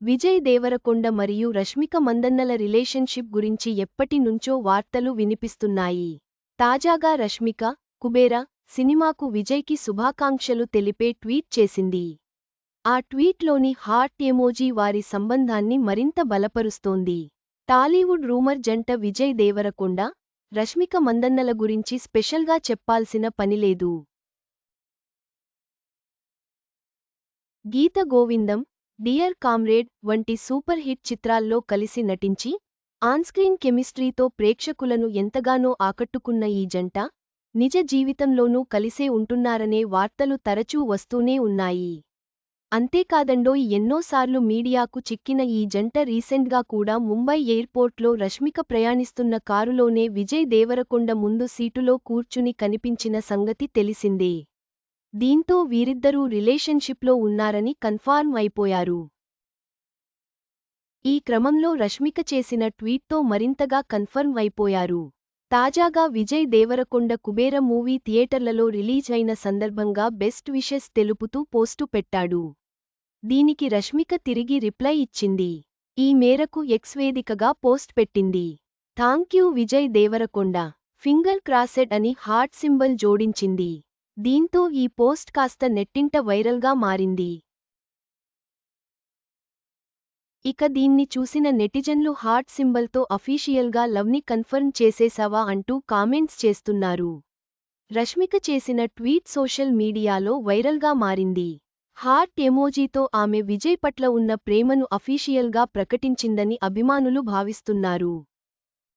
విజయ్ దేవరకొండ మరియు రష్మిక మందన్నల రిలేషన్షిప్ గురించి ఎప్పటి నుంచో వార్తలు వినిపిస్తున్నాయి. తాజాగా రష్మిక, కుబేరా సినిమాకు విజయ్కి శుభాకాంక్షలు తెలిపే ట్వీట్ చేసింది. ఆ ట్వీట్లోని హార్ట్ ఎమోజీ వారి సంబంధాన్ని మరింత బలపరుస్తోంది. టాలీవుడ్ రూమర్ జంట విజయ్ దేవరకొండ, రష్మిక మందన్నల గురించి స్పెషల్గా చెప్పాల్సిన పనిలేదు. గీత గోవిందం, డియర్ కామ్రేడ్ వంటి సూపర్ హిట్ చిత్రాల్లో కలిసి నటించి, ఆన్స్క్రీన్ కెమిస్ట్రీతో ప్రేక్షకులను ఎంతగానో ఆకట్టుకున్న ఈ జంట, నిజ జీవితంలోనూ కలిసే ఉంటున్నారనే వార్తలు తరచూ వస్తూనే ఉన్నాయి. అంతేకాదండోయ్ ఎన్నోసార్లు మీడియాకు చిక్కిన ఈ జంట రీసెంట్గా కూడా ముంబై ఎయిర్పోర్ట్లో రష్మిక ప్రయాణిస్తున్న కారులోనే విజయ్ దేవరకొండ ముందు సీటులో కూర్చుని కనిపించిన సంగతి తెలిసిందే. దీంతో వీరిద్దరూ రిలేషన్షిప్లో ఉన్నారని కన్ఫర్మ్ అయిపోయారు. ఈ క్రమంలో రష్మిక చేసిన ట్వీట్తో మరింతగా కన్ఫర్మ్ అయిపోయారు. తాజాగా విజయ్ దేవరకొండ కుబేర మూవీ థియేటర్లలో రిలీజ్ అయిన సందర్భంగా బెస్ట్ విషెస్ తెలుపుతూ పోస్టు పెట్టాడు. దీనికి రష్మిక తిరిగి రిప్లై ఇచ్చింది. ఈ మేరకు ఎక్స్ వేదికగా పోస్ట్ పెట్టింది. థాంక్యూ విజయ్ దేవరకొండ, ఫింగర్ క్రాసెడ్ అని హార్ట్ సింబల్ జోడించింది. దీంతో ఈ పోస్ట్ కాస్త నెట్టింట వైరల్గా మారింది. ఇక దీన్ని చూసిన నెటిజన్లు హార్ట్ సింబల్తో అఫీషియల్గా లవ్ని కన్ఫర్మ్ చేసేశావా అంటూ కామెంట్స్ చేస్తున్నారు. రష్మిక చేసిన ట్వీట్ సోషల్ మీడియాలో వైరల్గా మారింది. హార్ట్ ఎమోజీతో ఆమె విజయ్ పట్ల ఉన్న ప్రేమను అఫీషియల్గా ప్రకటించిందని అభిమానులు భావిస్తున్నారు.